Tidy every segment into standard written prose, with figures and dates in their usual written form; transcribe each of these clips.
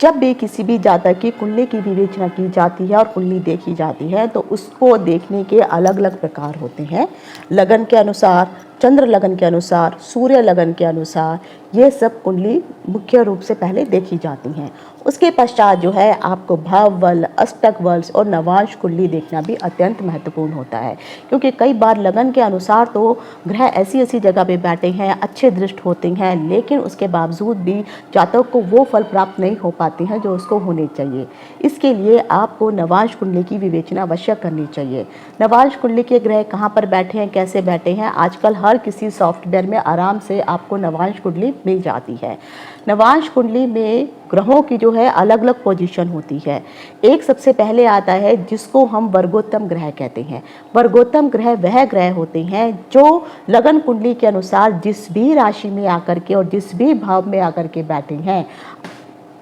जब भी किसी भी जातक की कुंडली की विवेचना की जाती है और कुंडली देखी जाती है तो उसको देखने के अलग अलग प्रकार होते हैं। लगन के अनुसार, चंद्र लगन के अनुसार, सूर्य लगन के अनुसार ये सब कुंडली मुख्य रूप से पहले देखी जाती हैं। उसके पश्चात जो है आपको भाव बल, अष्टक बल और नवांश कुंडली देखना भी अत्यंत महत्वपूर्ण होता है, क्योंकि कई बार लगन के अनुसार तो ग्रह ऐसी ऐसी जगह पे बैठे हैं, अच्छे दृष्ट होते हैं, लेकिन उसके बावजूद भी जातक को वो फल प्राप्त नहीं हो पाते हैं जो उसको होने चाहिए। इसके लिए आपको नवांश कुंडली की विवेचना अवश्य करनी चाहिए। नवांश कुंडली के ग्रह कहाँ पर बैठे हैं, कैसे बैठे हैं, आजकल हर किसी सॉफ्टवेयर में आराम से आपको नवांश कुंडली मिल जाती है। नवांश कुंडली में ग्रहों की जो है अलग अलग पोजीशन होती है। एक सबसे पहले आता है जिसको हम वर्गोत्तम ग्रह कहते हैं। वर्गोत्तम ग्रह वह ग्रह होते हैं जो लगन कुंडली के अनुसार जिस भी राशि में आकर के और जिस भी भाव में आकर के बैठे हैं,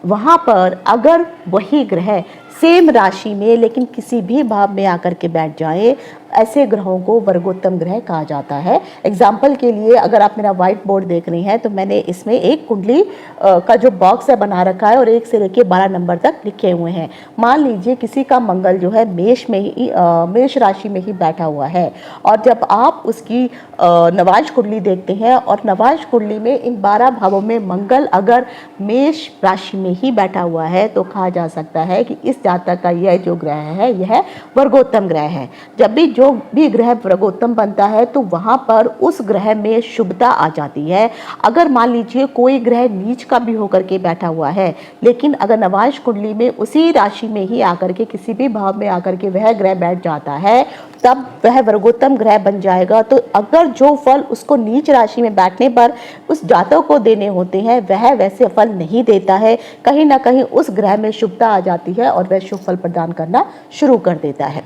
वहाँ पर अगर वही ग्रह सेम राशि में लेकिन किसी भी भाव में आकर के बैठ जाए, ऐसे ग्रहों को वर्गोत्तम ग्रह कहा जाता है। एग्जाम्पल के लिए अगर आप मेरा व्हाइट बोर्ड देख रहे हैं तो मैंने इसमें एक कुंडली का जो बॉक्स है बना रखा है और 1 से लेकर 12 नंबर तक लिखे हुए हैं। मान लीजिए किसी का मंगल जो है मेष राशि में ही बैठा हुआ है, और जब आप उसकी नवांश कुंडली देखते हैं और नवांश कुंडली में इन 12 भावों में मंगल अगर मेष राशि में ही बैठा हुआ है तो कहा जा सकता है कि इस जातक का यह जो ग्रह है यह वर्गोत्तम ग्रह है। जब भी जो भी ग्रह वर्गोत्तम बनता है तो वहां पर उस ग्रह में शुभता आ जाती है। अगर मान लीजिए कोई ग्रह नीच का भी होकर के बैठा हुआ है, लेकिन अगर नवांश कुंडली में उसी राशि में ही आकर के किसी भी भाव में आकर के वह ग्रह बैठ जाता है, तब वह वर्गोत्तम ग्रह बन जाएगा। तो अगर जो फल उसको नीच राशि में बैठने पर उस जातक को देने होते हैं वह वैसे फल नहीं देता है, कहीं ना कहीं उस ग्रह में शुभता आ जाती है और वह शुभ फल प्रदान करना शुरू कर देता है।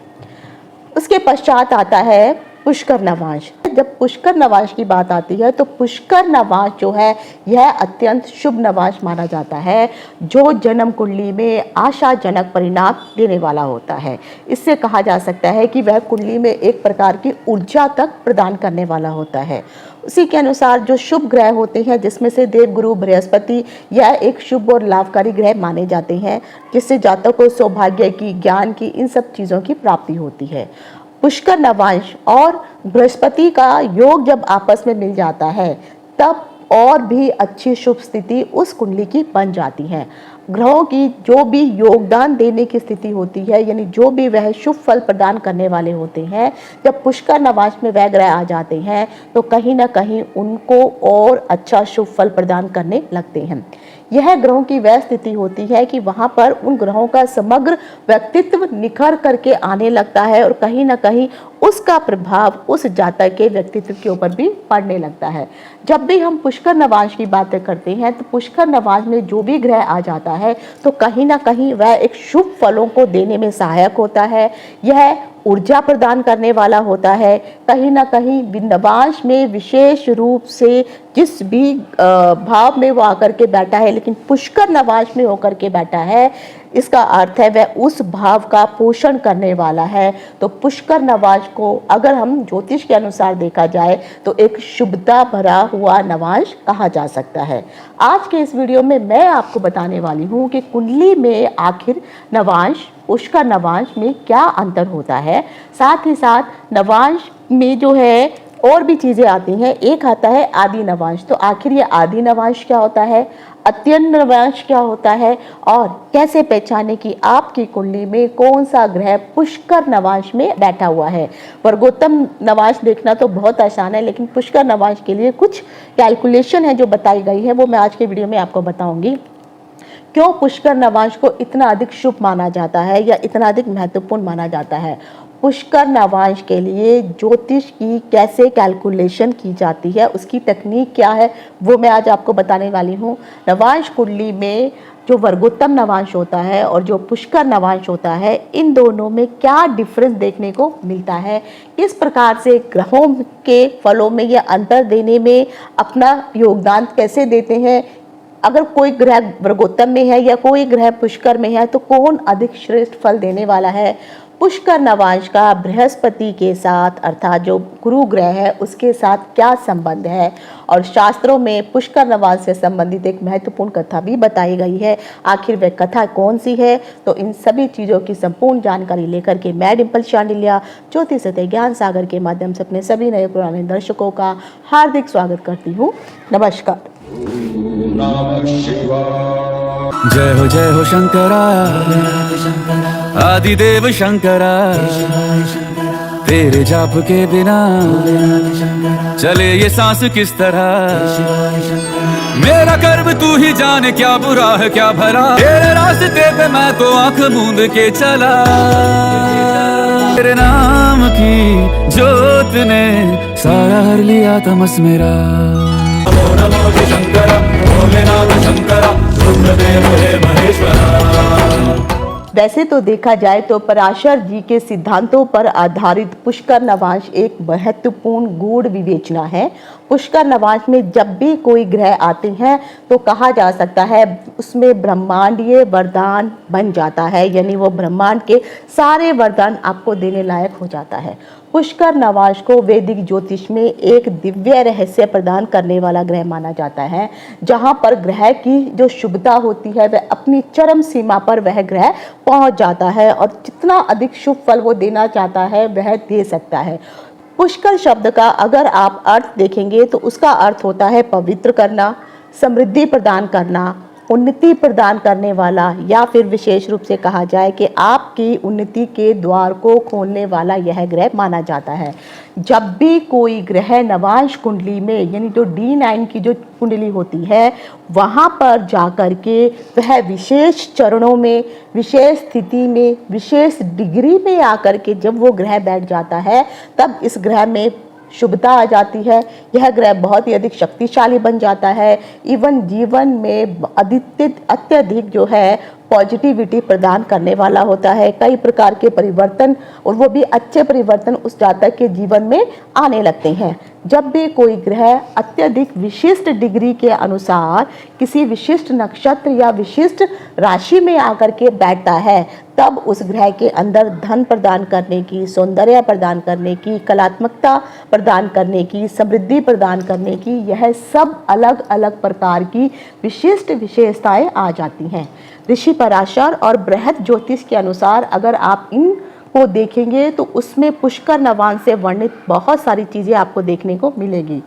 उसके पश्चात आता है पुष्कर नवांश। जब पुष्कर नवांश की बात आती है तो पुष्कर नवांश जो है यह अत्यंत शुभ नवांश माना जाता है, जो जन्म कुंडली में आशाजनक परिणाम देने वाला होता है। इससे कहा जा सकता है कि वह कुंडली में एक प्रकार की ऊर्जा तक प्रदान करने वाला होता है। उसी के अनुसार जो शुभ ग्रह होते हैं, जिसमें से देवगुरु बृहस्पति यह एक शुभ और लाभकारी ग्रह माने जाते हैं, जिससे जातक को सौभाग्य की, ज्ञान की, इन सब चीज़ों की प्राप्ति होती है। पुष्कर नवांश और बृहस्पति का योग जब आपस में मिल जाता है तब और भी अच्छी शुभ स्थिति उस कुंडली की बन जाती है। ग्रहों की जो भी योगदान देने की स्थिति होती है, यानी जो भी वह शुभ फल प्रदान करने वाले होते हैं, जब पुष्कर नवांश में वह ग्रह आ जाते हैं तो कहीं ना कहीं उनको और अच्छा शुभ फल प्रदान करने लगते हैं। यह ग्रहों की वह स्थिति होती है कि वहां पर उन ग्रहों का समग्र व्यक्तित्व निखर करके आने लगता है और कहीं ना कहीं उसका प्रभाव उस जातक के व्यक्तित्व के ऊपर भी पड़ने लगता है। जब भी हम पुष्कर नवांश की बातें करते हैं तो पुष्कर नवांश में जो भी ग्रह आ जाता है तो कहीं ना कहीं वह एक शुभ फलों को देने में सहायक होता है। यह ऊर्जा प्रदान करने वाला होता है। कहीं ना कहीं नवांश में विशेष रूप से जिस भी भाव में वो आकर के बैठा है, लेकिन पुष्कर नवांश में होकर के बैठा है, इसका अर्थ है वह उस भाव का पोषण करने वाला है। तो पुष्कर नवांश को अगर हम ज्योतिष के अनुसार देखा जाए तो एक शुभता भरा हुआ नवांश कहा जा सकता है। आज के इस वीडियो में मैं आपको बताने वाली हूँ कि कुंडली में आखिर नवांश पुष्कर नवांश में क्या अंतर होता है। साथ ही साथ नवांश में जो है और भी चीजें आती हैं। एक आता है आदि नवांश, तो आखिर ये आदि नवांश क्या होता है, अत्यंत नवांश क्या होता है, और कैसे पहचाने कि आपकी कुंडली में कौन सा ग्रह पुष्कर नवांश में बैठा हुआ है। वर्गोत्तम नवांश देखना तो बहुत आसान है, लेकिन पुष्कर नवांश के लिए कुछ कैलकुलेशन है जो बताई गई है, वो मैं आज के वीडियो में आपको बताऊंगी। क्यों पुष्कर नवांश को इतना अधिक शुभ माना जाता है या इतना अधिक महत्वपूर्ण माना जाता है। पुष्कर नवांश के लिए ज्योतिष की कैसे कैलकुलेशन की जाती है, उसकी टेक्निक क्या है, वो मैं आज आपको बताने वाली हूँ। नवांश कुंडली में जो वर्गोत्तम नवांश होता है और जो पुष्कर नवांश होता है, इन दोनों में क्या डिफरेंस देखने को मिलता है, किस प्रकार से ग्रहों के फलों में या अंतर देने में अपना योगदान कैसे देते हैं। अगर कोई ग्रह वर्गोत्तम में है या कोई ग्रह पुष्कर में है तो कौन अधिक श्रेष्ठ फल देने वाला है, पुष्कर नवांश का बृहस्पति के साथ अर्थात जो गुरु ग्रह है उसके साथ क्या संबंध है, और शास्त्रों में पुष्कर नवांश से संबंधित एक महत्वपूर्ण कथा भी बताई गई है। आखिर वह कथा कौन सी है, तो इन सभी चीज़ों की संपूर्ण जानकारी लेकर के मैं डिम्पल शांडिल्य ज्योतिष सत्य ज्ञान सागर के माध्यम से अपने सभी नए पुराने दर्शकों का हार्दिक स्वागत करती हूँ। नमस्कार। जय हो शंकरा आदिदेव शंकरा, तेरे जाप के बिना चले ये सांस किस तरह। मेरा कर्म तू ही जाने, क्या बुरा है क्या भला, तेरे रास्ते पे मैं तो आंख मूंद के चला। तेरे नाम की जोत ने सारा हर लिया तमस मेरा। नमो नमो शंकरा भोलेनाथ शंकरा रुद्रदेव हे महेश्वरा। वैसे तो देखा जाए तो पराशर जी के सिद्धांतों पर आधारित पुष्कर नवांश एक महत्वपूर्ण गूढ़ विवेचना है। पुष्कर नवांश में जब भी कोई ग्रह आते हैं तो कहा जा सकता है उसमें ब्रह्मांडीय वरदान बन जाता है, यानी वो ब्रह्मांड के सारे वरदान आपको देने लायक हो जाता है। पुष्कर नवांश को वैदिक ज्योतिष में एक दिव्य रहस्य प्रदान करने वाला ग्रह माना जाता है, जहां पर ग्रह की जो शुभता होती है वह अपनी चरम सीमा पर वह ग्रह पहुंच जाता है और जितना अधिक शुभ फल वो देना चाहता है वह दे सकता है। पुष्कर शब्द का अगर आप अर्थ देखेंगे तो उसका अर्थ होता है पवित्र करना, समृद्धि प्रदान करना, उन्नति प्रदान करने वाला, या फिर विशेष रूप से कहा जाए कि आपकी उन्नति के द्वार को खोलने वाला यह ग्रह माना जाता है। जब भी कोई ग्रह नवांश कुंडली में यानी जो D9 की जो कुंडली होती है वहाँ पर जाकर के वह विशेष चरणों में, विशेष स्थिति में, विशेष डिग्री में आकर के जब वो ग्रह बैठ जाता है तब इस ग्रह में शुभता आ जाती है। यह ग्रह बहुत ही अधिक शक्तिशाली बन जाता है। इवन जीवन में अत्यधिक जो है पॉजिटिविटी प्रदान करने वाला होता है। कई प्रकार के परिवर्तन, और वो भी अच्छे परिवर्तन उस जातक के जीवन में आने लगते हैं। जब भी कोई ग्रह अत्यधिक विशिष्ट डिग्री के अनुसार किसी विशिष्ट नक्षत्र या विशिष्ट राशि में आकर के बैठता है तब उस ग्रह के अंदर धन प्रदान करने की, सौंदर्य प्रदान करने की, कलात्मकता प्रदान करने की, समृद्धि प्रदान करने की, यह सब अलग अलग प्रकार की विशिष्ट विशेषताएं आ जाती हैं। ऋषि पराशर और बृहद ज्योतिष के अनुसार अगर आप इन को देखेंगे तो उसमें पुष्कर नवांश से वर्णित बहुत सारी चीजें आपको देखने को मिलेगी।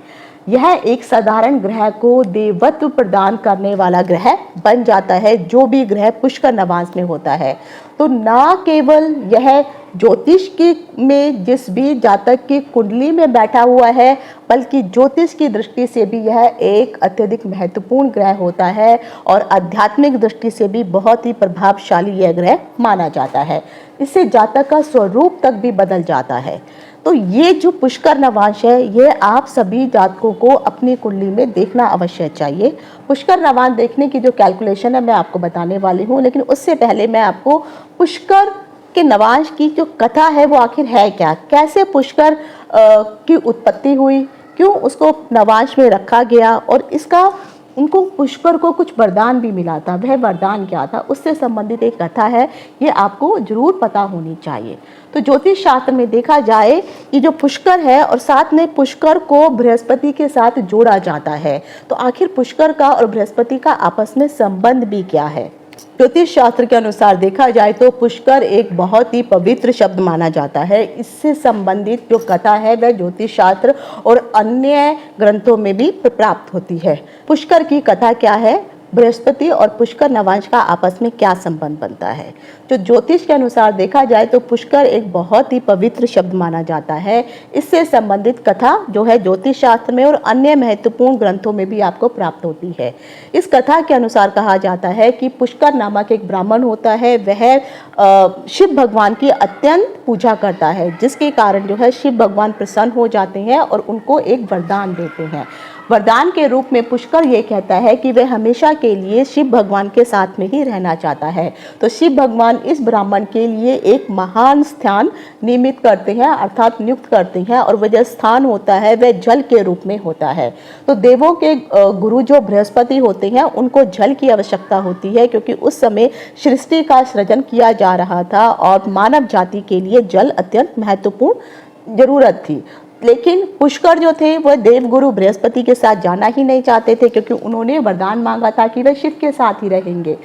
यह एक साधारण ग्रह को देवत्व प्रदान करने वाला ग्रह बन जाता है जो भी ग्रह पुष्कर नवांश में होता है। तो ना केवल यह ज्योतिष की में जिस भी जातक की कुंडली में बैठा हुआ है, बल्कि ज्योतिष की दृष्टि से भी यह एक अत्यधिक महत्वपूर्ण ग्रह होता है और आध्यात्मिक दृष्टि से भी बहुत ही प्रभावशाली यह ग्रह माना जाता है। इससे जातक का स्वरूप तक भी बदल जाता है। तो ये जो पुष्कर नवांश है ये आप सभी जातकों को अपनी कुंडली में देखना अवश्य चाहिए। पुष्कर नवांश देखने की जो कैलकुलेशन है मैं आपको बताने वाली हूँ, लेकिन उससे पहले मैं आपको पुष्कर के नवांश की जो कथा है वो आखिर है क्या, कैसे पुष्कर की उत्पत्ति हुई, क्यों उसको नवांश में रखा गया और इसका उनको पुष्कर को कुछ वरदान भी मिला था, वह वरदान क्या था, उससे संबंधित एक कथा है, ये आपको जरूर पता होनी चाहिए। तो ज्योतिष शास्त्र में देखा जाए कि जो पुष्कर है और साथ में पुष्कर को बृहस्पति के साथ जोड़ा जाता है, तो आखिर पुष्कर का और बृहस्पति का आपस में संबंध भी क्या है। ज्योतिष शास्त्र के अनुसार देखा जाए तो पुष्कर एक बहुत ही पवित्र शब्द माना जाता है। इससे संबंधित जो कथा है वह ज्योतिष शास्त्र और अन्य ग्रंथों में भी प्राप्त होती है। पुष्कर की कथा क्या है, बृहस्पति और पुष्कर नवांश का आपस में क्या संबंध बनता है। जो ज्योतिष के अनुसार देखा जाए तो पुष्कर एक बहुत ही पवित्र शब्द माना जाता है। इससे संबंधित कथा जो है ज्योतिष शास्त्र में और अन्य महत्वपूर्ण ग्रंथों में भी आपको प्राप्त होती है। इस कथा के अनुसार कहा जाता है कि पुष्कर नामक एक ब्राह्मण होता है, वह शिव भगवान की अत्यंत पूजा करता है, जिसके कारण जो है शिव भगवान प्रसन्न हो जाते हैं और उनको एक वरदान देते हैं। वरदान के रूप में पुष्कर ये कहता है कि वह हमेशा के लिए शिव भगवान के साथ में ही रहना चाहता है। तो शिव भगवान इस ब्राह्मण के लिए एक महान स्थान नियमित करते हैं, अर्थात नियुक्त करते हैं, और वह जो स्थान होता है वह जल के रूप में होता है। तो देवों के गुरु जो बृहस्पति होते हैं उनको जल की आवश्यकता होती है, क्योंकि उस समय सृष्टि का सृजन किया जा रहा था और मानव जाति के लिए जल अत्यंत महत्वपूर्ण जरूरत थी। लेकिन पुष्कर जो थे वह देवगुरु बृहस्पति के साथ जाना ही नहीं चाहते थे, क्योंकि उन्होंने वरदान मांगा था कि वह शिव के साथ ही रहेंगे।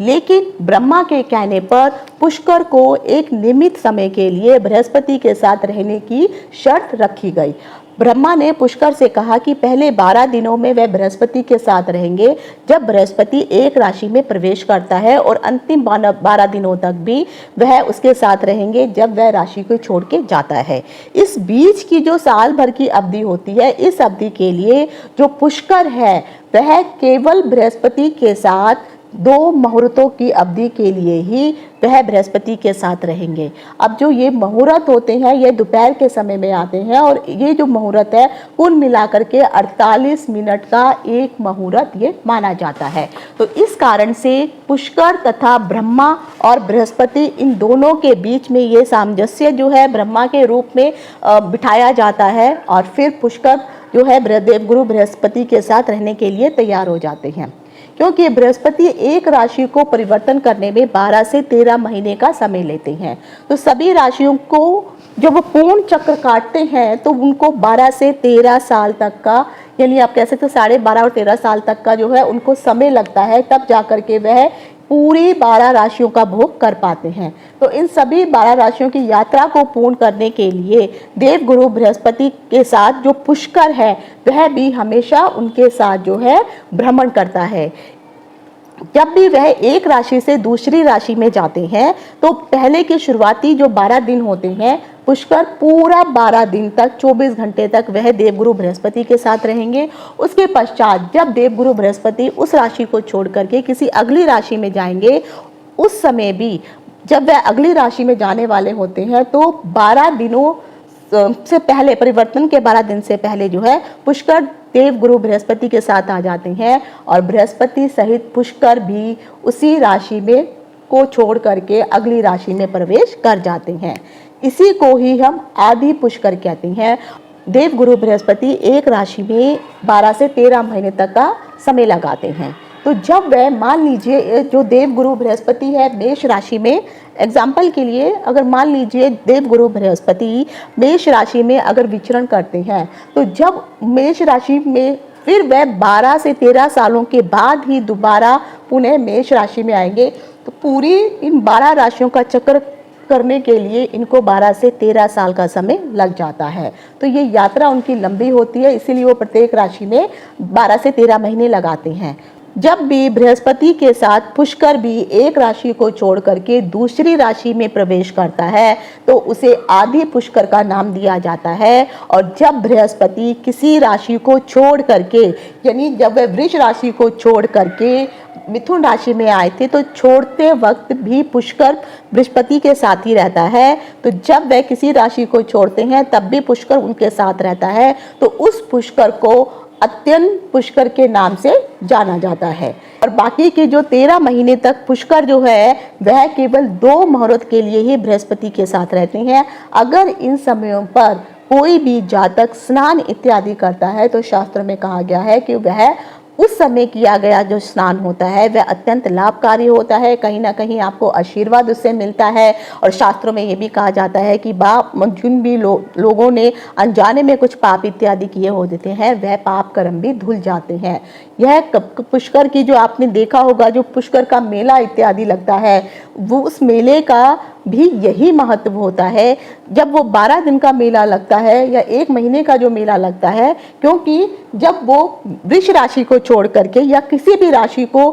लेकिन ब्रह्मा के कहने पर पुष्कर को एक नियमित समय के लिए बृहस्पति के साथ रहने की शर्त रखी गई। ब्रह्मा ने पुष्कर से कहा कि पहले 12 दिनों में वह बृहस्पति के साथ रहेंगे, जब बृहस्पति एक राशि में प्रवेश करता है, और अंतिम 12 दिनों तक भी वह उसके साथ रहेंगे जब वह राशि को छोड़ के जाता है। इस बीच की जो साल भर की अवधि होती है, इस अवधि के लिए जो पुष्कर है वह केवल बृहस्पति के साथ 2 मुहूर्तों की अवधि के लिए ही वह बृहस्पति के साथ रहेंगे। अब जो ये मुहूर्त होते हैं ये दोपहर के समय में आते हैं, और ये जो मुहूर्त है कुल मिलाकर के 48 मिनट का एक मुहूर्त ये माना जाता है। तो इस कारण से पुष्कर तथा ब्रह्मा और बृहस्पति, इन दोनों के बीच में ये सामंजस्य जो है ब्रह्मा के रूप में बिठाया जाता है, और फिर पुष्कर जो है देवगुरु बृहस्पति के साथ रहने के लिए तैयार हो जाते हैं। क्योंकि बृहस्पति एक राशि को परिवर्तन करने में 12 से 13 महीने का समय लेते हैं। तो सभी राशियों को जब वो पूर्ण चक्र काटते हैं तो उनको 12 से 13 साल तक का, यानी आप कह सकते हो 12.5 और 13 साल तक का जो है उनको समय लगता है, तब जाकर के वह पूरी 12 राशियों का भोग कर पाते हैं। तो इन सभी 12 राशियों की यात्रा को पूर्ण करने के लिए देवगुरु बृहस्पति के साथ जो पुष्कर है वह भी हमेशा उनके साथ जो है भ्रमण करता है। जब भी वह एक राशि से दूसरी राशि में जाते हैं तो पहले के शुरुआती जो 12 दिन होते हैं, पुष्कर पूरा 12 दिन तक 24 घंटे तक वह देवगुरु बृहस्पति के साथ रहेंगे। उसके पश्चात जब देवगुरु बृहस्पति उस राशि को छोड़ करके किसी अगली राशि में जाएंगे, उस समय भी जब वह अगली राशि में जाने वाले होते हैं तो 12 दिनों से पहले, परिवर्तन के 12 दिन से पहले जो है पुष्कर देवगुरु बृहस्पति के साथ आ जाते हैं, और बृहस्पति सहित पुष्कर भी उसी राशि में को छोड़ करके अगली राशि में प्रवेश कर जाते हैं। इसी को ही हम आदि पुष्कर कहते हैं। देवगुरु बृहस्पति एक राशि में 12 से 13 महीने तक का समय लगाते हैं। तो जब वह, मान लीजिए जो देवगुरु बृहस्पति है मेष राशि में, एग्जाम्पल के लिए अगर मान लीजिए देवगुरु बृहस्पति मेष राशि में अगर विचरण करते हैं, तो जब मेष राशि में फिर वह 12 से 13 सालों के बाद ही दोबारा पुनः मेष राशि में आएंगे, तो पूरी इन 12 राशियों का चक्र करने के लिए इनको 12 से 13 साल का समय लग जाता है। तो ये यात्रा उनकी लंबी होती है, इसीलिए वो प्रत्येक राशि में 12 से 13 महीने लगाते हैं। जब भी बृहस्पति के साथ पुष्कर भी एक राशि को छोड़ करके दूसरी राशि में प्रवेश करता है तो उसे आदि पुष्कर का नाम दिया जाता है। और जब बृहस्पति किसी राशि को छोड़ करके, यानी जब वह वृष राशि को छोड़ करके मिथुन राशि में आए थे, तो छोड़ते वक्त भी पुष्कर बृहस्पति के साथ ही रहता है। तो जब वह किसी राशि को छोड़ते हैं तब भी पुष्कर उनके साथ रहता है। तो उस पुष्कर को अत्यंत पुष्कर के नाम से जाना जाता है। और बाकी के जो 13 महीने तक पुष्कर जो है वह केवल 2 मुहूर्त के लिए ही बृहस्पति के साथ रहते हैं। अगर इन समयों पर कोई भी जातक स्नान इत्यादि करता है तो शास्त्र में कहा गया है कि वह उस समय किया गया जो स्नान होता है वह अत्यंत लाभकारी होता है, कहीं ना कहीं आपको आशीर्वाद उससे मिलता है। और शास्त्रों में ये भी कहा जाता है कि जिन भी लोगों ने अनजाने में कुछ पाप इत्यादि किए होते हैं वह पाप कर्म भी धुल जाते हैं। यह पुष्कर की जो आपने देखा होगा, जो पुष्कर का मेला इत्यादि लगता है, वो उस मेले का भी यही महत्व होता है। जब वो 12 दिन का मेला लगता है या 1 महीने का जो मेला लगता है, क्योंकि जब वो वृष राशि को छोड़ करके या किसी भी राशि को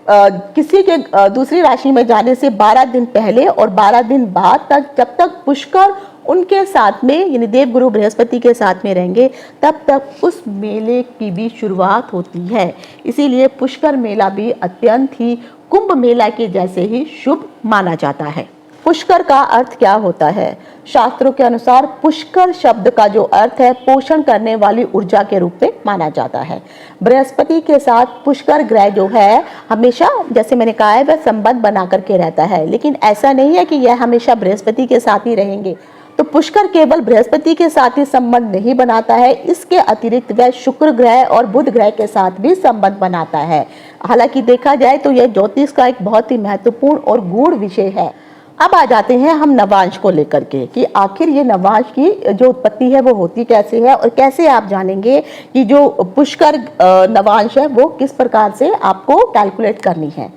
किसी के दूसरी राशि में जाने से 12 दिन पहले और 12 दिन बाद तक, जब तक पुष्कर उनके साथ में यानी देवगुरु बृहस्पति के साथ में रहेंगे, तब तक उस मेले की भी शुरुआत होती है। इसीलिए पुष्कर मेला भी अत्यंत ही कुंभ मेला के जैसे ही शुभ माना जाता है। पुष्कर का अर्थ क्या होता है? शास्त्रों के अनुसार पुष्कर शब्द का जो अर्थ है पोषण करने वाली ऊर्जा के रूप में माना जाता है। बृहस्पति के साथ पुष्कर ग्रह जो है हमेशा, जैसे मैंने कहा है, वह संबंध बना करके रहता है, लेकिन ऐसा नहीं है कि यह हमेशा बृहस्पति के साथ ही रहेंगे। तो पुष्कर केवल बृहस्पति के साथ ही संबंध नहीं बनाता है, इसके अतिरिक्त वह शुक्र ग्रह और बुध ग्रह के साथ भी संबंध बनाता है। हालांकि देखा जाए तो यह ज्योतिष का एक बहुत ही महत्वपूर्ण और गूढ़ विषय है। अब आ जाते हैं हम नवांश को लेकर के कि आखिर ये नवांश की जो उत्पत्ति है वो होती कैसे है और कैसे आप जानेंगे कि जो पुष्कर नवांश है वो किस प्रकार से आपको कैलकुलेट करनी है।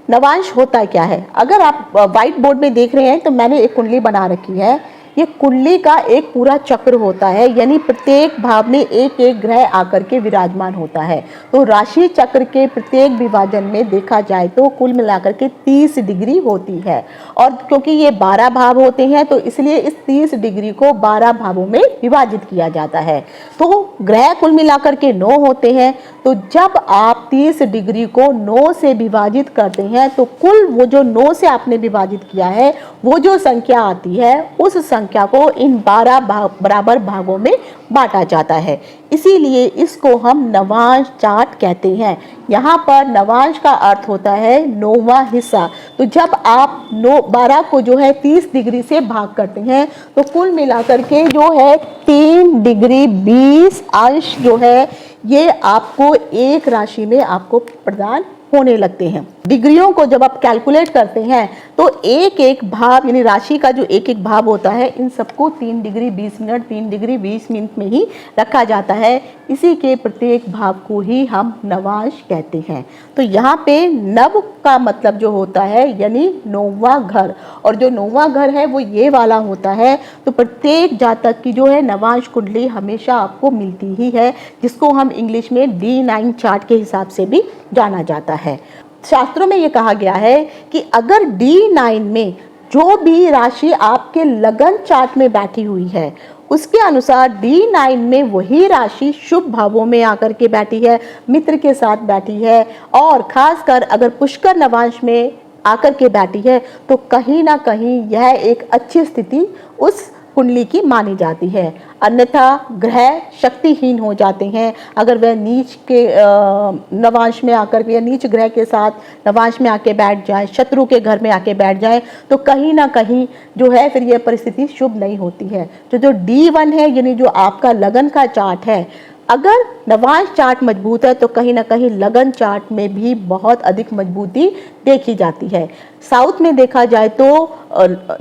नवांश होता क्या है? अगर आप व्हाइट बोर्ड में देख रहे हैं तो मैंने एक कुंडली बना रखी है। ये कुंडली का एक पूरा चक्र होता है, यानी प्रत्येक भाव में एक एक ग्रह आकर के विराजमान होता है। तो राशि चक्र के प्रत्येक विभाजन में देखा जाए तो कुल मिलाकर के 30 डिग्री होती है, और क्योंकि ये 12 भाव होते हैं तो इसलिए इस 30 डिग्री को 12 भावों में विभाजित किया जाता है। तो ग्रह कुल मिलाकर के 9 होते हैं। तो जब आप 30 डिग्री को 9 से विभाजित करते हैं तो कुल वो जो 9 से आपने विभाजित किया है वो जो संख्या आती है उस संख्या को इन 12 बराबर भागों में बांटा जाता है। इसीलिए इसको हम नवांश चार्ट कहते हैं। यहाँ पर नवांश का अर्थ होता है 9वां हिस्सा। तो जब आप 12 को जो है 30 डिग्री से भाग करते हैं तो कुल मिलाकर के जो है 3 डिग्री 20 अंश जो है ये आपको एक राशि में आपको प्रदान होने लगते हैं। डिग्रियों को जब आप कैलकुलेट करते हैं तो एक एक भाव, यानी राशि का जो एक एक भाव होता है, इन सबको 3 डिग्री 20 मिनट 3 डिग्री 20 मिनट में ही रखा जाता है। इसी के प्रत्येक भाव को ही हम नवांश कहते हैं। तो यहाँ पे नव का मतलब जो होता है यानी 9वां घर, और जो 9वां घर है वो ये वाला होता है। तो प्रत्येक जातक की जो है नवांश कुंडली हमेशा आपको मिलती ही है, जिसको हम इंग्लिश में D9 चार्ट के हिसाब से भी जाना जाता है। शास्त्रों में ये कहा गया है कि अगर D9 में जो भी राशि आपके लगन चार्ट में बैठी हुई है उसके अनुसार D9 में वही राशि शुभ भावों में आकर के बैठी है, मित्र के साथ बैठी है, और खासकर अगर पुष्कर नवांश में आकर के बैठी है तो कहीं ना कहीं यह एक अच्छी स्थिति उस कुंडली की मानी जाती है। अन्यथा ग्रह शक्तिहीन हो जाते हैं अगर वह नीच के नवांश में आकर के या नीच ग्रह के साथ नवांश में आके बैठ जाए, शत्रु के घर में आके बैठ जाए, तो कहीं ना कहीं जो है फिर यह परिस्थिति शुभ नहीं होती है। तो जो D1 है यानी जो आपका लगन का चार्ट है, अगर नवांश चार्ट मजबूत है तो कहीं ना कहीं लगन चार्ट में भी बहुत अधिक मजबूती देखी जाती है। साउथ में देखा जाए तो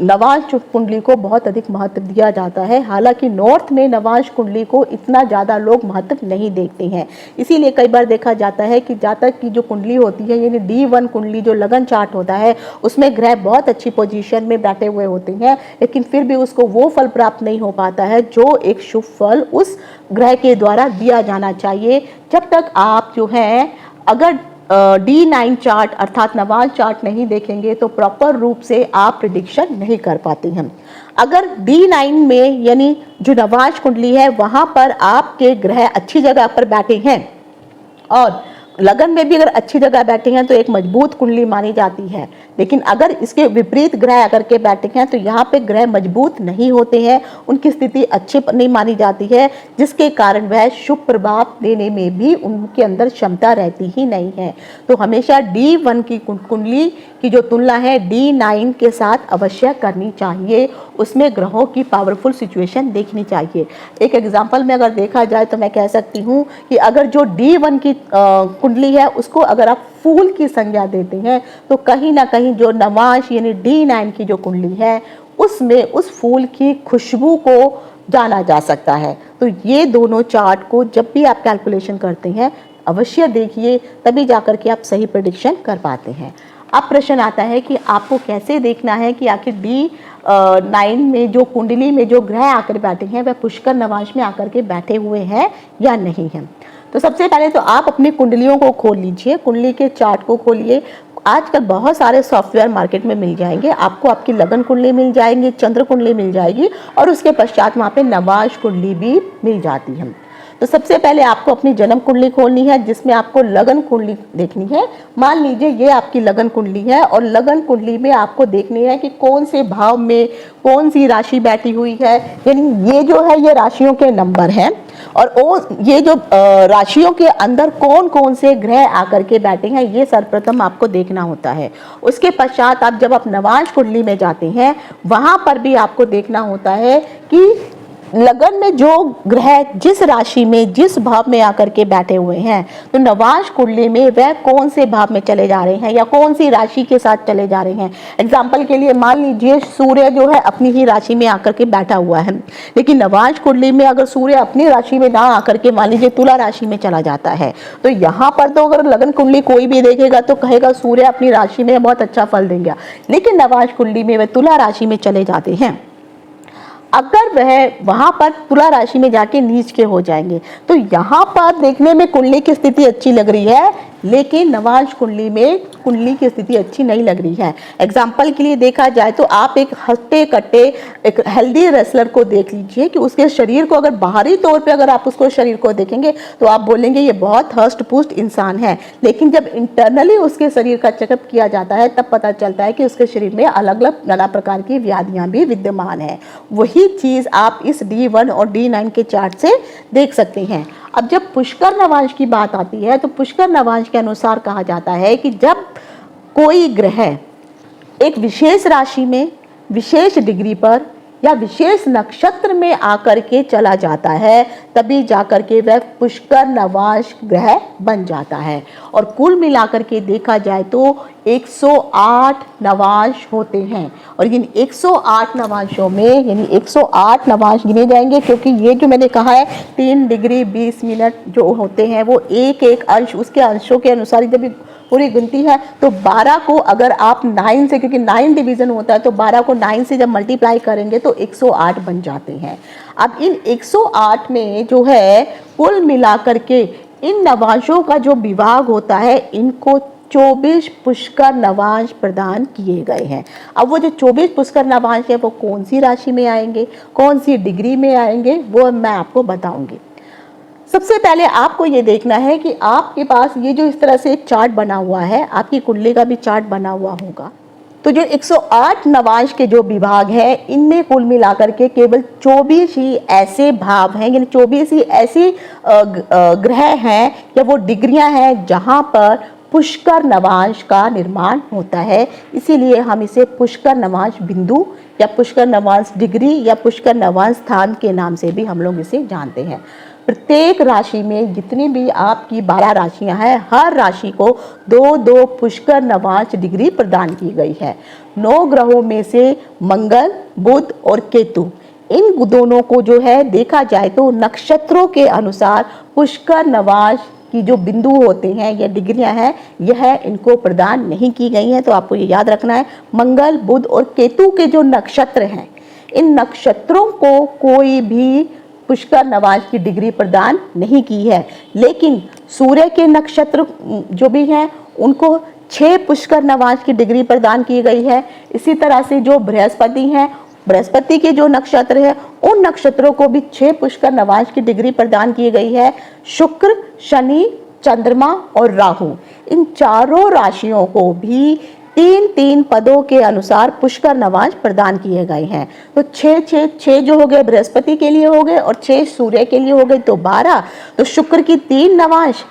नवांश कुंडली को बहुत अधिक महत्व दिया जाता है, हालांकि नॉर्थ में नवांश कुंडली को इतना ज़्यादा लोग महत्व नहीं देखते हैं। इसीलिए कई बार देखा जाता है कि जातक की जो कुंडली होती है यानी D1 कुंडली जो लगन चार्ट होता है उसमें ग्रह बहुत अच्छी पोजीशन में बैठे हुए होते हैं, लेकिन फिर भी उसको वो फल प्राप्त नहीं हो पाता है जो एक शुभ फल उस ग्रह के द्वारा दिया जाना चाहिए। जब तक आप जो है अगर D9 चार्ट अर्थात नवांश चार्ट नहीं देखेंगे तो प्रॉपर रूप से आप प्रिडिक्शन नहीं कर पाते हैं। अगर D9 में यानी जो नवांश कुंडली है वहां पर आपके ग्रह अच्छी जगह पर बैठे हैं और लगन में भी अगर अच्छी जगह बैठे हैं तो एक मजबूत कुंडली मानी जाती है, लेकिन अगर इसके विपरीत ग्रह आकर के बैठे हैं तो यहाँ पे ग्रह मजबूत नहीं होते हैं, उनकी स्थिति अच्छी नहीं मानी जाती है, जिसके कारण वह शुभ प्रभाव देने में भी उनके अंदर क्षमता रहती ही नहीं है। तो हमेशा D1 की कुंडली की जो तुलना है D9 के साथ अवश्य करनी चाहिए, उसमें ग्रहों की पावरफुल सिचुएशन देखनी चाहिए। एक एग्जाम्पल में अगर देखा जाए तो मैं कह सकती हूँ कि अगर जो D1 की कुंडली है उसको अगर आप फूल की संज्ञा देते हैं तो कहीं ना कहीं जो नवांश यानी D9 की जो कुंडली है उसमें उस फूल की खुशबू को जाना जा सकता है। तो ये दोनों चार्ट को जब भी आप कैलकुलेशन करते हैं अवश्य देखिए, तभी जाकर के आप सही प्रेडिक्शन कर पाते हैं। अब प्रश्न आता है कि आपको कैसे देखना है कि आखिर D9 में जो कुंडली में जो ग्रह आकर बैठे हैं वह पुष्कर नवांश में आकर के बैठे हुए हैं या नहीं हैं। तो सबसे पहले तो आप अपनी कुंडलियों को खोल लीजिए, कुंडली के चार्ट को खोलिए। आजकल बहुत सारे सॉफ्टवेयर मार्केट में मिल जाएंगे, आपको आपकी लगन कुंडली मिल जाएंगी, चंद्र कुंडली मिल जाएगी और उसके पश्चात वहाँ पे नवांश कुंडली भी मिल जाती है। तो सबसे पहले आपको अपनी जन्म कुंडली खोलनी है, जिसमें आपको लगन कुंडली देखनी है। मान लीजिए ये आपकी लगन कुंडली है और लगन कुंडली में आपको देखनी है कि कौन से भाव में कौन सी राशि बैठी हुई है, यानी ये जो है ये राशियों के नंबर हैं और ये जो राशियों के अंदर कौन कौन से ग्रह आकर के बैठे हैं ये सर्वप्रथम आपको देखना होता है। उसके पश्चात आप जब आप नवांश कुंडली में जाते हैं वहां पर भी आपको देखना होता है कि लगन में जो ग्रह जिस राशि में जिस भाव में आकर के बैठे हुए हैं, तो नवांश कुंडली में वह कौन से भाव में चले जा रहे हैं या कौन सी राशि के साथ चले जा रहे हैं। एग्जाम्पल के लिए मान लीजिए सूर्य जो है अपनी ही राशि में आकर के बैठा हुआ है, लेकिन नवांश कुंडली में अगर सूर्य अपनी राशि में ना आकर के मान लीजिए तुला राशि में चला जाता है, तो यहाँ पर तो अगर लगन कुंडली कोई भी देखेगा तो कहेगा सूर्य अपनी राशि में बहुत अच्छा फल देंगे, लेकिन नवांश कुंडली में वह तुला राशि में चले जाते हैं, अगर वह वहां पर तुला राशि में जाके नीच के हो जाएंगे, तो यहाँ पर देखने में कुंडली की स्थिति अच्छी लग रही है, लेकिन नवांश कुंडली में कुंडली की स्थिति अच्छी नहीं लग रही है। एग्जाम्पल के लिए देखा जाए तो आप एक हट्टे कट्टे एक हेल्दी रेसलर को देख लीजिए कि उसके शरीर को अगर बाहरी तौर पे अगर आप उसको शरीर को देखेंगे तो आप बोलेंगे ये बहुत हष्ट पुष्ट इंसान है, लेकिन जब इंटरनली उसके शरीर का चेकअप किया जाता है तब पता चलता है कि उसके शरीर में अलग अलग नाना प्रकार की व्याधियां भी विद्यमान है। वही चीज आप इस D1 और D9 के चार्ट से देख सकते हैं। अब जब पुष्कर नवांश की बात आती है तो पुष्कर नवांश के अनुसार कहा जाता है कि जब कोई ग्रह एक विशेष राशि में विशेष डिग्री पर या विशेष नक्षत्र में आकर के चला जाता है तभी जाकर के वह पुष्कर नवांश ग्रह बन जाता है। और कुल मिलाकर के देखा जाए तो 108 नवांश होते हैं और इन 108 नवांशों में यानी 108 नवांश गिने जाएंगे, क्योंकि ये जो मैंने कहा है 3 डिग्री 20 मिनट जो होते हैं वो एक एक अंश उसके अंशों के अनुसार जब पूरी गिनती है तो 12 को अगर आप 9 से, क्योंकि 9 डिवीजन होता है, तो 12 को 9 से जब मल्टीप्लाई करेंगे तो 108 बन जाते हैं। अब इन 108 में जो है कुल मिलाकर के इन नवांशों का जो विभाग होता है इनको 24 पुष्कर नवांश प्रदान किए गए हैं। अब वो जो 24 पुष्कर नवांश है वो कौन सी राशि में आएंगे, कौन सी डिग्री में आएंगे, वो मैं आपको बताऊंगी। सबसे पहले आपको ये देखना है कि आपके पास ये जो इस तरह से एक चार्ट बना हुआ है, आपकी कुंडली का भी चार्ट बना हुआ होगा, तो जो 108 नवांश के जो विभाग है इनमें कुल मिलाकर के केवल 24 ही ऐसे भाव हैं, यानी 24 ही ऐसी ग्रह हैं या वो डिग्रियां हैं जहां पर पुष्कर नवांश का निर्माण होता है। इसीलिए हम इसे पुष्कर नवांश बिंदु या पुष्कर नवांश डिग्री या पुष्कर नवांश स्थान के नाम से भी हम लोग इसे जानते हैं। प्रत्येक राशि में जितनी भी आपकी 12 राशियां हैं, हर राशि को 2-2 पुष्कर नवांश डिग्री प्रदान की गई है। 9 ग्रहों में से मंगल, बुध और केतु, इन दोनों को जो है देखा जाए तो नक्षत्रों के अनुसार पुष्कर नवांश की जो बिंदु होते हैं या डिग्रियां हैं यह इनको प्रदान नहीं की गई हैं। तो आपको ये याद रखना है, मंगल, बुध और केतु के जो नक्षत्र हैं इन नक्षत्रों को कोई भी पुष्कर नवांश की डिग्री प्रदान नहीं की है, लेकिन सूर्य के नक्षत्र जो भी हैं उनको 6 पुष्कर नवांश की डिग्री प्रदान की गई है। इसी तरह से जो बृहस्पति हैं, बृहस्पति के जो नक्षत्र है उन नक्षत्रों को भी 6 पुष्कर नवांश की डिग्री प्रदान की गई है। शुक्र, शनि, चंद्रमा और राहु, इन चारों राशियों को भी 3-3 पदों के अनुसार पुष्कर नवांश प्रदान किए गए हैं। तो 6 जो हो गए बृहस्पति के लिए हो गए और 6 सूर्य के लिए हो गए, तो 12। तो शुक्र की 3 नवांश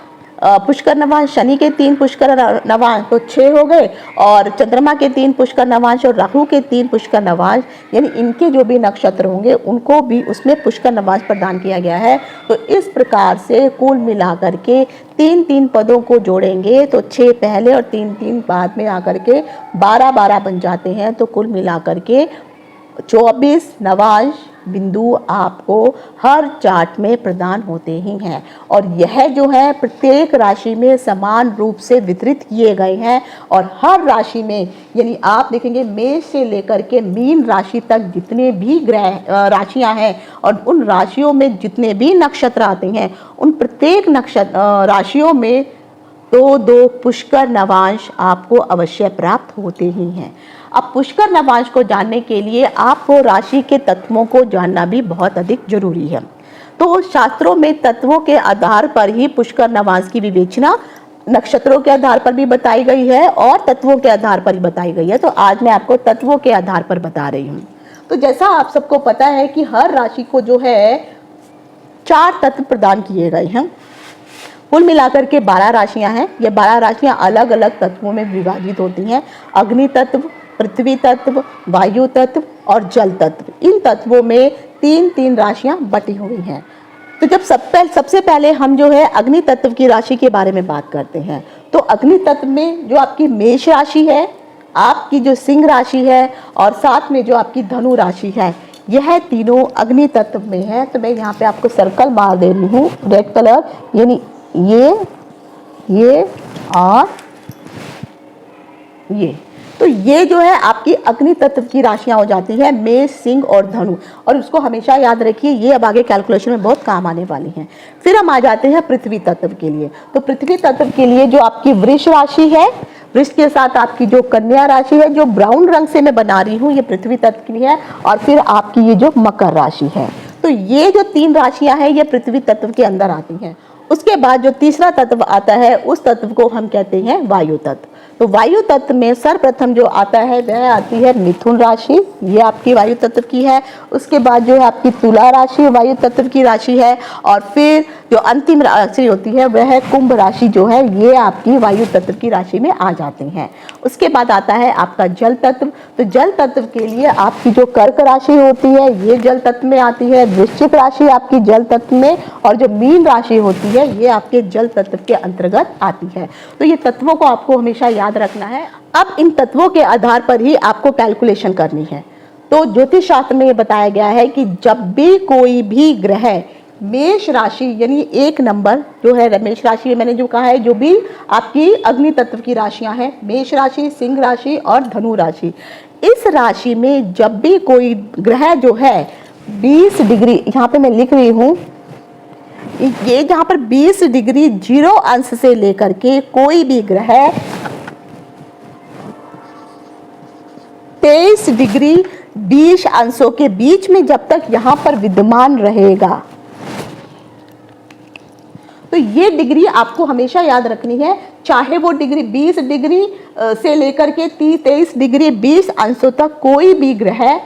पुष्कर नवांश, शनि के 3 पुष्कर नवांश तो 6 हो गए, और चंद्रमा के 3 पुष्कर नवांश और राहु के 3 पुष्कर नवांश, यानी इनके जो भी नक्षत्र होंगे उनको भी उसमें पुष्कर नवांश प्रदान किया गया है। तो इस प्रकार से कुल मिलाकर के 3-3 पदों को जोड़ेंगे तो 6 पहले और 3-3 बाद में आकर के 12-12 बन जाते हैं। तो कुल मिलाकर के 24 नवांश बिंदु आपको हर चार्ट में प्रदान होते ही हैं, और यह जो है प्रत्येक राशि में समान रूप से वितरित किए गए हैं। और हर राशि में, यानी आप देखेंगे मेष से लेकर के मीन राशि तक जितने भी ग्रह राशियां हैं और उन राशियों में जितने भी नक्षत्र आते हैं उन प्रत्येक नक्षत्र राशियों में 2-2 पुष्कर नवांश आपको अवश्य प्राप्त होते ही हैं। अब पुष्कर नवांश को जानने के लिए आपको राशि के तत्वों को जानना भी बहुत अधिक जरूरी है। तो शास्त्रों में तत्वों के आधार पर ही पुष्कर नवांश की विवेचना नक्षत्रों के आधार पर भी बताई गई है और तत्वों के आधार पर ही बताई गई है। तो आज मैं आपको तत्वों के आधार पर बता रही हूँ। तो जैसा आप सबको पता है कि हर राशि को जो है 4 तत्व प्रदान किए गए हैं। कुल मिलाकर के 12 राशियां हैं। ये 12 राशियां अलग अलग तत्वों में विभाजित होती हैं। अग्नि तत्व, पृथ्वी तत्व, वायु तत्व और जल तत्व। इन तत्वों में 3-3 राशियां बटी हुई हैं। तो जब सबसे पहले हम जो है अग्नि तत्व की राशि के बारे में बात करते हैं, तो अग्नि तत्व में जो आपकी मेष राशि है, आपकी जो सिंह राशि है और साथ में जो आपकी धनु राशि है, यह तीनों अग्नि तत्व में है। तो मैं यहाँ पे आपको सर्कल मार दे रही हूँ रेड कलर, यानी ये और ये। तो ये जो है आपकी अग्नि तत्व की राशियां हो जाती है, मेष, सिंह और धनु। और उसको हमेशा याद रखिए, ये अब आगे कैलकुलेशन में बहुत काम आने वाली हैं। फिर हम आ जाते हैं पृथ्वी तत्व के लिए। तो पृथ्वी तत्व के लिए जो आपकी वृष राशि है, वृष के साथ आपकी जो कन्या राशि है, जो ब्राउन रंग से मैं बना रही हूँ, ये पृथ्वी तत्व की है। और फिर आपकी ये जो मकर राशि है, तो ये जो 3 राशियां हैं ये पृथ्वी तत्व के अंदर आती हैं। उसके बाद जो तीसरा तत्व आता है, उस तत्व को हम कहते हैं वायु तत्व। तो वायु तत्व में सर्वप्रथम जो आता है वह आती है मिथुन राशि, ये आपकी वायु तत्व की है। उसके बाद जो है आपकी तुला राशि वायु तत्व की राशि है। और फिर जो अंतिम राशि होती है वह है कुंभ राशि, जो है ये आपकी वायु तत्व की राशि में आ जाती हैं। उसके बाद आता है आपका जल तत्व। तो जल तत्व के लिए आपकी जो कर्क राशि होती है ये जल तत्व में आती है, वृश्चिक राशि आपकी जल तत्व में, और जो मीन राशि होती है ये आपके जल तत्व के अंतर्गत आती है। तो ये तत्वों को आपको हमेशा याद रखना है। अब इन तत्वों के आधार पर ही आपको कैलकुलेशन करनी है। तो ज्योतिष शास्त्र में ये बताया गया है कि जब भी कोई भी ग्रह मेष राशि यानी 1 नंबर जो है मेष राशि में, मैंने जो कहा है जो भी आपकी अग्नि तत्व की राशियां हैं, मेष राशि, सिंह राशि और धनु राशि, इस राशि में जब भी कोई ग्रह जो है 20 डिग्री, यहाँ पे मैं लिख रही हूँ, ये जहाँ पर 20 डिग्री 0 अंश से लेकर के कोई भी ग्रह 23 डिग्री 20 अंशों के बीच में जब तक यहाँ पर विद्यमान रहेगा, तो ये डिग्री आपको हमेशा याद रखनी है। चाहे वो डिग्री 20 डिग्री से लेकर के 23 डिग्री 20 अंशों तक कोई भी ग्रह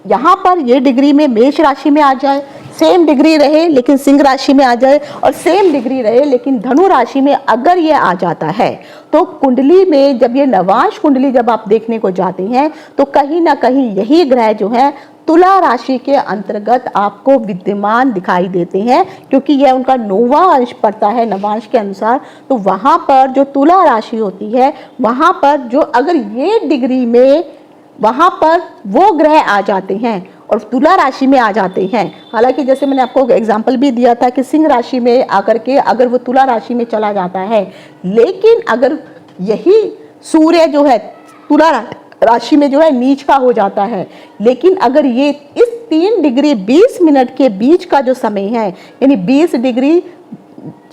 यहाँ पर ये डिग्री में मेष राशि में आ जाए, सेम डिग्री रहे लेकिन सिंह राशि में आ जाए, और सेम डिग्री रहे लेकिन धनु राशि में अगर ये आ जाता है, तो कुंडली में जब ये नवांश कुंडली जब आप देखने को जाते हैं तो कहीं ना कहीं यही ग्रह जो है तुला राशि के अंतर्गत आपको विद्यमान दिखाई देते हैं, क्योंकि यह उनका 9वां अंश पड़ता है नवांश के अनुसार। तो वहाँ पर जो तुला राशि होती है, वहाँ पर जो अगर ये डिग्री में वहाँ पर वो ग्रह आ जाते हैं और तुला राशि में आ जाते हैं, हालांकि जैसे मैंने आपको एग्जाम्पल भी दिया था कि सिंह राशि में आकर के अगर वो तुला राशि में चला जाता है, लेकिन अगर यही सूर्य जो है तुला राशि में जो है नीच का हो जाता है, लेकिन अगर ये इस 3 डिग्री 20 मिनट के बीच का जो समय है, यानी 20 डिग्री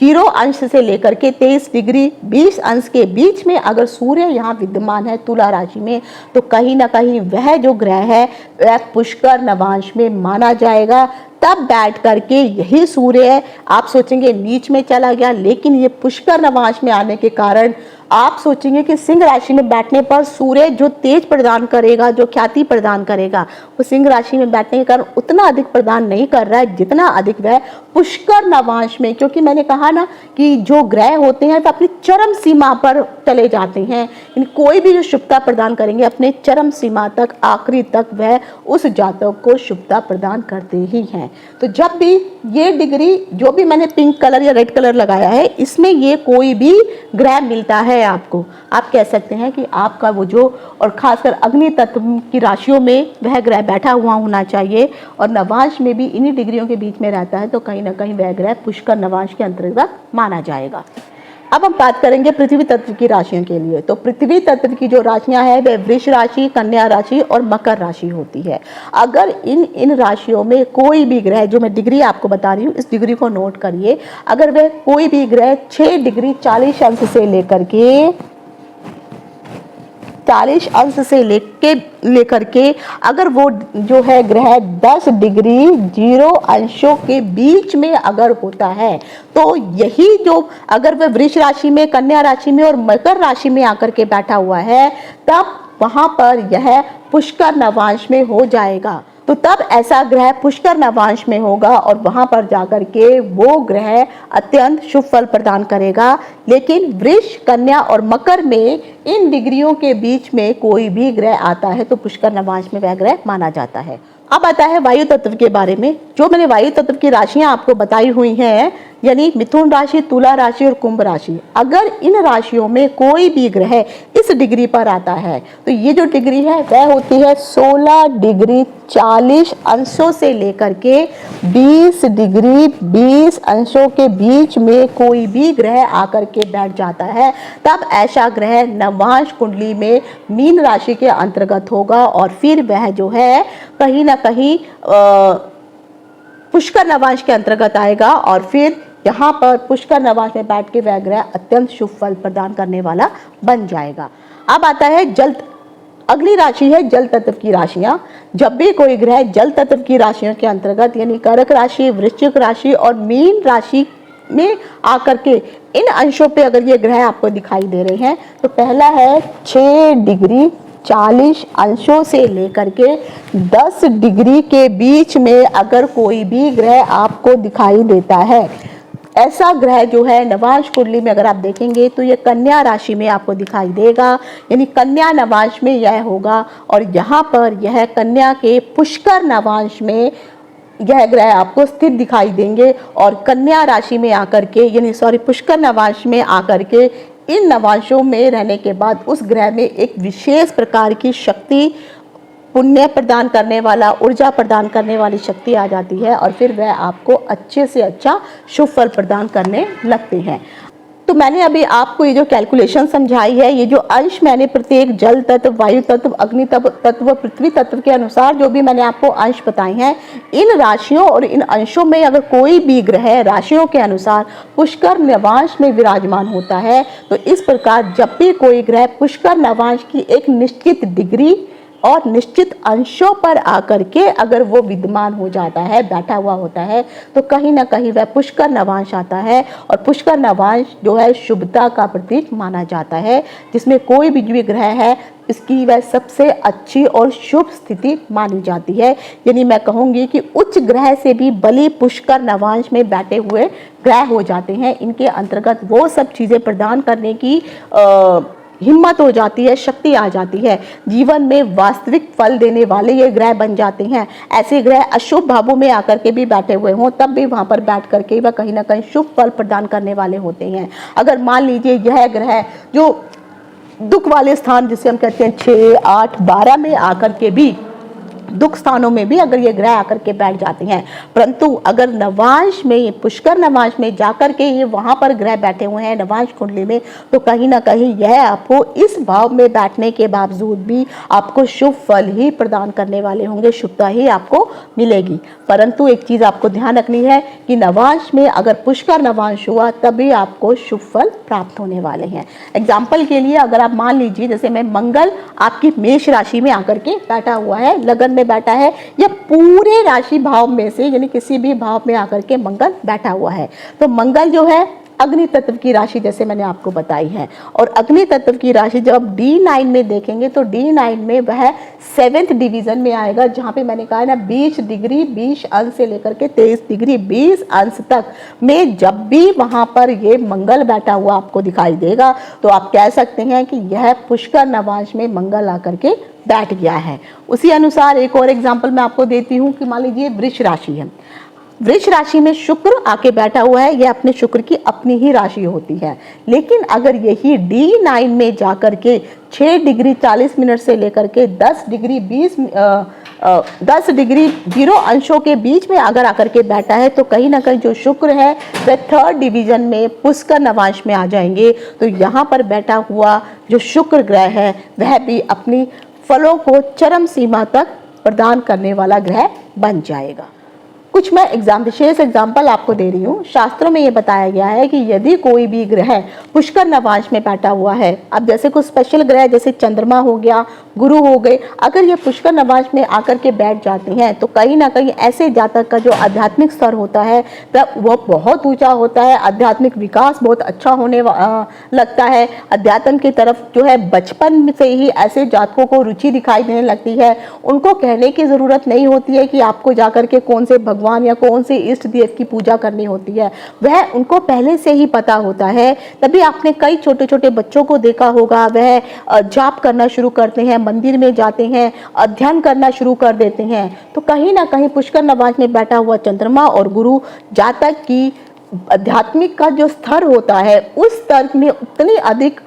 0 अंश से लेकर के 23 डिग्री 20 अंश के बीच में अगर सूर्य यहाँ विद्यमान है तुला राशि में, तो कहीं ना कहीं वह जो ग्रह है वह पुष्कर नवांश में माना जाएगा। तब बैठ करके यही सूर्य आप सोचेंगे नीच में चला गया, लेकिन ये पुष्कर नवांश में आने के कारण आप सोचेंगे कि सिंह राशि में बैठने पर सूर्य जो तेज प्रदान करेगा, जो ख्याति प्रदान करेगा, वो सिंह राशि में बैठने के कारण उतना अधिक प्रदान नहीं कर रहा है जितना अधिक वह पुष्कर नवांश में, क्योंकि मैंने कहा ना कि जो ग्रह होते हैं वो अपनी चरम सीमा पर चले जाते हैं। कोई भी जो शुभता प्रदान करेंगे अपने चरम सीमा तक, आखिरी तक वह उस जातक को शुभता प्रदान करते ही हैं। तो जब भी ये डिग्री जो भी मैंने पिंक कलर या रेड कलर लगाया है, इसमें ये कोई भी ग्रह मिलता है आपको, आप कह सकते हैं कि आपका वो जो, और खासकर अग्नि तत्व की राशियों में वह ग्रह बैठा हुआ होना चाहिए और नवांश में भी इन्हीं डिग्रियों के बीच में रहता है, तो कहीं ना कहीं वह ग्रह पुष्कर नवांश के अंतर्गत माना जाएगा। अब हम बात करेंगे पृथ्वी तत्व की राशियों के लिए। तो पृथ्वी तत्व की जो राशियां हैं वह वृष राशि, कन्या राशि और मकर राशि होती है। अगर इन राशियों में कोई भी ग्रह, जो मैं डिग्री आपको बता रही हूँ इस डिग्री को नोट करिए, अगर वह कोई भी ग्रह 6 डिग्री 40 अंश से लेकर के 40 अंश से लेकर के अगर वो जो है ग्रह 10 डिग्री 0 अंशों के बीच में अगर होता है, तो यही जो अगर वह वृष राशि में, कन्या राशि में और मकर राशि में आकर के बैठा हुआ है, तब वहां पर यह पुष्कर नवांश में हो जाएगा। तो तब ऐसा ग्रह पुष्कर नवांश में होगा और वहां पर जाकर के वो ग्रह अत्यंत शुभ फल प्रदान करेगा। लेकिन वृष, कन्या और मकर में इन डिग्रियों के बीच में कोई भी ग्रह आता है तो पुष्कर नवांश में वह ग्रह माना जाता है। अब आता है वायु तत्व के बारे में। जो मैंने वायु तत्व की राशियां आपको बताई हुई हैं, यानी मिथुन राशि, तुला राशि और कुंभ राशि, अगर इन राशियों में कोई भी ग्रह इस डिग्री पर आता है तो ये जो डिग्री है वह होती है 16 डिग्री 40 अंशों से लेकर के 20 डिग्री 20 अंशों के बीच में कोई भी ग्रह आकर के बैठ जाता है, तब ऐसा ग्रह नवांश कुंडली में मीन राशि के अंतर्गत होगा और फिर वह जो है कहीं ना कहीं पुष्कर नवांश के अंतर्गत आएगा और फिर यहाँ पर पुष्कर नवांश में बैठ के वह ग्रह अत्यंत शुभ फल प्रदान करने वाला बन जाएगा। अब आता है जल, अगली राशि है जल तत्व की राशियां। जब भी कोई ग्रह जल तत्व की राशियों के अंतर्गत यानी कर्क राशि, वृश्चिक राशि और मीन राशि में आकर के इन अंशों पे अगर ये ग्रह आपको दिखाई दे रहे हैं, तो पहला है 6 डिग्री 40 अंशों से लेकर के 10 डिग्री के बीच में अगर कोई भी ग्रह आपको दिखाई देता है, ऐसा ग्रह जो है नवांश कुंडली में अगर आप देखेंगे तो ये कन्या राशि में आपको दिखाई देगा, यानी कन्या नवांश में यह होगा और यहाँ पर यह कन्या के पुष्कर नवांश में यह ग्रह आपको स्थित दिखाई देंगे और कन्या राशि में आकर के यानी पुष्कर नवांश में आकर के इन नवांशों में रहने के बाद उस ग्रह में एक विशेष प्रकार की शक्ति, पुण्य प्रदान करने वाला, ऊर्जा प्रदान करने वाली शक्ति आ जाती है और फिर वह आपको अच्छे से अच्छा शुभ फल प्रदान करने लगते हैं। तो मैंने अभी आपको ये जो कैलकुलेशन समझाई है, ये जो अंश मैंने प्रत्येक जल तत्व, वायु तत्व, अग्नि तत्व, पृथ्वी तत्व के अनुसार जो भी मैंने आपको अंश बताए हैं, इन राशियों और इन अंशों में अगर कोई भी ग्रह राशियों के अनुसार पुष्कर नवांश में विराजमान होता है, तो इस प्रकार जब भी कोई ग्रह पुष्कर नवांश की एक निश्चित डिग्री और निश्चित अंशों पर आकर के अगर वो विद्यमान हो जाता है, बैठा हुआ होता है, तो कहीं ना कहीं वह पुष्कर नवांश आता है और पुष्कर नवांश जो है शुभता का प्रतीक माना जाता है, जिसमें कोई भी ग्रह है इसकी वह सबसे अच्छी और शुभ स्थिति मानी जाती है। यानी मैं कहूँगी कि उच्च ग्रह से भी बलि पुष्कर नवांश में बैठे हुए ग्रह हो जाते हैं। इनके अंतर्गत वो सब चीज़ें प्रदान करने की हिम्मत हो जाती है, शक्ति आ जाती है, जीवन में वास्तविक फल देने वाले ये ग्रह बन जाते हैं। ऐसे ग्रह अशुभ भावों में आकर के भी बैठे हुए हों तब भी वहां पर बैठ करके वह कहीं ना कहीं शुभ फल प्रदान करने वाले होते हैं। अगर मान लीजिए यह ग्रह जो दुख वाले स्थान जिसे हम कहते हैं 6, 8, 12 में आकर के भी दुख स्थानों में भी अगर ये ग्रह आकर के बैठ जाते हैं, परंतु अगर नवांश में, पुष्कर नवांश में जाकर के ये वहां पर ग्रह बैठे हुए हैं नवांश कुंडली में, तो कहीं ना कहीं यह आपको इस भाव में बैठने के बावजूद भी आपको शुभ फल ही प्रदान करने वाले होंगे, शुभता ही आपको मिलेगी। परंतु एक चीज आपको ध्यान रखनी है कि नवांश में अगर पुष्कर नवांश हुआ तभी आपको शुभ फल प्राप्त होने वाले हैं। एग्जाम्पल के लिए अगर आप मान लीजिए जैसे मैं मंगल आपकी मेष राशि में आकर के बैठा हुआ है, लगन में बैठा है, या पूरे राशि भाव में से यानी किसी भी भाव में आकर के मंगल बैठा हुआ है, तो मंगल जो है अग्नि तत्व की राशि जैसे मैंने आपको बताई है, और अग्नि तत्व की राशि जब आप D9 में देखेंगे तो D9 में वह 7th डिवीजन में आएगा, जहां पे मैंने कहा है ना 20 डिग्री 20 अंश से लेकर के 23 डिग्री 20 अंश तक में जब भी वहां पर ये मंगल बैठा हुआ आपको दिखाई देगा, तो आप कह सकते हैं कि यह पुष्कर नवांश में मंगल आकर के बैठ गया है। उसी अनुसार एक और एग्जाम्पल मैं आपको देती हूँ कि मान लीजिए वृष राशि है, वृष राशि में शुक्र आके बैठा हुआ है, यह अपने शुक्र की अपनी ही राशि होती है, लेकिन अगर यही D9 में जाकर के 6 डिग्री 40 मिनट से लेकर के 10 डिग्री 0 अंशों के बीच में अगर आकर के बैठा है, तो कहीं ना कहीं जो शुक्र है वह 3rd डिवीजन में पुष्कर नवांश में आ जाएंगे। तो यहाँ पर बैठा हुआ जो शुक्र ग्रह है वह भी अपनी फलों को चरम सीमा तक प्रदान करने वाला ग्रह बन जाएगा। कुछ मैं विशेष एग्जाम्पल आपको दे रही हूँ। शास्त्रों में ये बताया गया है कि यदि कोई भी ग्रह पुष्कर नवांश में बैठा हुआ है, अब जैसे कुछ स्पेशल ग्रह जैसे चंद्रमा हो गया, गुरु हो गए, अगर ये पुष्कर नवांश में आकर के बैठ जाते हैं तो कहीं ना कहीं ऐसे जातक का जो आध्यात्मिक स्तर होता है वो बहुत ऊंचा होता है, आध्यात्मिक विकास बहुत अच्छा होने लगता है। अध्यात्म की तरफ जो है बचपन से ही ऐसे जातकों को रुचि दिखाई देने लगती है। उनको कहने की ज़रूरत नहीं होती है कि आपको जाकर के कौन से भगवान या कौन से इष्ट देव की पूजा करनी होती है, वह उनको पहले से ही पता होता है। तभी आपने कई छोटे छोटे बच्चों को देखा होगा, वह जाप करना शुरू करते हैं, मंदिर में जाते हैं, अध्ययन करना शुरू कर देते हैं। तो कहीं ना कहीं पुष्कर नवांश में बैठा हुआ चंद्रमा और गुरु जातक की आध्यात्मिक का जो स्तर होता है उस स्तर में उतनी अधिक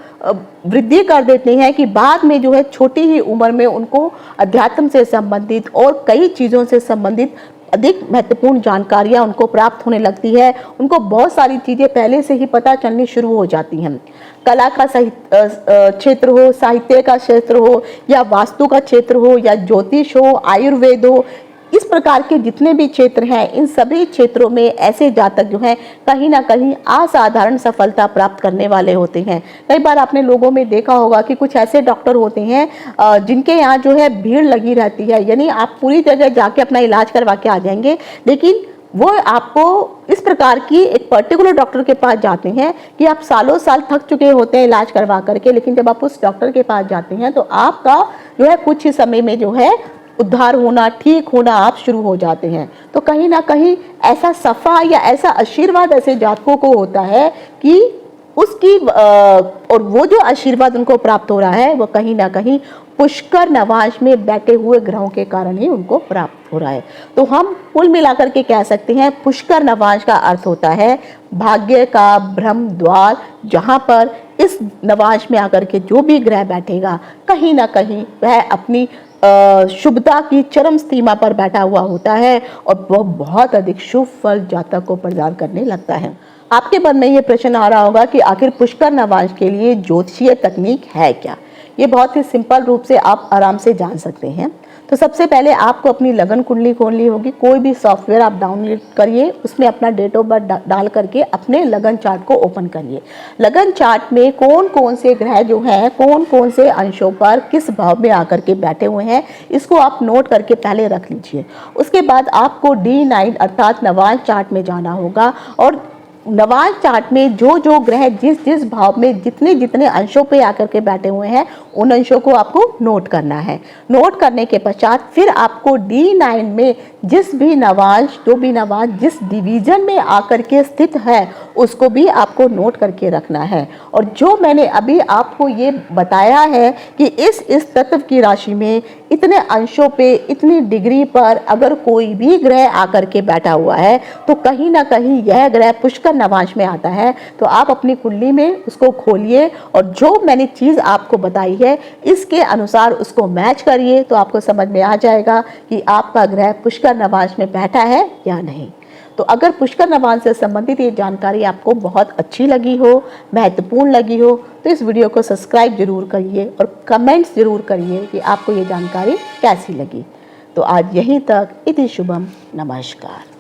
वृद्धि कर देते हैं कि बाद में जो है छोटी ही उम्र में उनको अध्यात्म से संबंधित और कई चीज़ों से संबंधित अधिक महत्वपूर्ण जानकारियां उनको प्राप्त होने लगती है। उनको बहुत सारी चीज़ें पहले से ही पता चलनी शुरू हो जाती हैं। कला का क्षेत्र हो, साहित्य का क्षेत्र हो, या वास्तु का क्षेत्र हो, या ज्योतिष हो, आयुर्वेद हो, इस प्रकार के जितने भी क्षेत्र हैं, इन सभी क्षेत्रों में ऐसे जातक जो हैं कहीं ना कहीं असाधारण सफलता प्राप्त करने वाले होते हैं। कई बार आपने लोगों में देखा होगा कि कुछ ऐसे डॉक्टर होते हैं जिनके यहाँ जो है भीड़ लगी रहती है, यानी आप पूरी जगह जाके अपना इलाज करवा के आ जाएंगे, लेकिन वो आपको इस प्रकार की एक पर्टिकुलर डॉक्टर के पास जाते हैं कि आप सालों साल थक चुके होते हैं इलाज करवा करके, लेकिन जब आप उस डॉक्टर के पास जाते हैं तो आपका जो है कुछ ही समय में जो है उद्धार होना, ठीक होना आप शुरू हो जाते हैं। तो कहीं ना कहीं ऐसा सफा या ऐसा आशीर्वाद ऐसे जातकों को होता है कि उसकी और वो जो आशीर्वाद उनको प्राप्त हो रहा है वो कहीं ना कहीं पुष्कर नवांश में बैठे हुए ग्रहों के कारण ही उनको प्राप्त हो रहा है। तो हम कुल मिलाकर के कह सकते हैं पुष्कर नवांश का अर्थ होता है भाग्य का ब्रह्म द्वार, जहाँ पर इस नवांश में आकर के जो भी ग्रह बैठेगा कहीं ना कहीं वह अपनी शुभता की चरम सीमा पर बैठा हुआ होता है और वह बहुत अधिक शुभ फल जातक को प्रदान करने लगता है। आपके मन में ये प्रश्न आ रहा होगा कि आखिर पुष्कर नवांश के लिए ज्योतिषीय तकनीक है क्या? ये बहुत ही सिंपल रूप से आप आराम से जान सकते हैं। तो सबसे पहले आपको अपनी लगन कुंडली खोलनी होगी। कोई भी सॉफ्टवेयर आप डाउनलोड करिए, उसमें अपना डेट ऑफ बर्थ डाल करके अपने लगन चार्ट को ओपन करिए। लगन चार्ट में कौन कौन से ग्रह जो हैं, कौन कौन से अंशों पर किस भाव में आकर के बैठे हुए हैं, इसको आप नोट करके पहले रख लीजिए। उसके बाद आपको D9 अर्थात नवांश चार्ट में जाना होगा और नवांश चार्ट में जो जो ग्रह जिस जिस भाव में जितने जितने अंशों पे आकर के बैठे हुए हैं उन अंशों को आपको नोट करना है। नोट करने के पश्चात फिर आपको D9 में जिस भी नवांश जिस डिवीजन में आकर के स्थित है उसको भी आपको नोट करके रखना है। और जो मैंने अभी आपको ये बताया है कि इस तत्व की राशि में इतने अंशों पे इतनी डिग्री पर अगर कोई भी ग्रह आकर के बैठा हुआ है तो कहीं ना कहीं यह ग्रह पुष्कर नवांश में आता है। तो आप अपनी कुंडली में उसको खोलिए और जो मैंने चीज़ आपको बताई है इसके अनुसार उसको मैच करिए, तो आपको समझ में आ जाएगा कि आपका ग्रह पुष्कर नवांश में बैठा है या नहीं। तो अगर पुष्कर नवांश से संबंधित ये जानकारी आपको बहुत अच्छी लगी हो, महत्वपूर्ण लगी हो, तो इस वीडियो को सब्सक्राइब जरूर करिए और कमेंट्स जरूर करिए कि आपको ये जानकारी कैसी लगी। तो आज यहीं तक। इति शुभम, नमस्कार।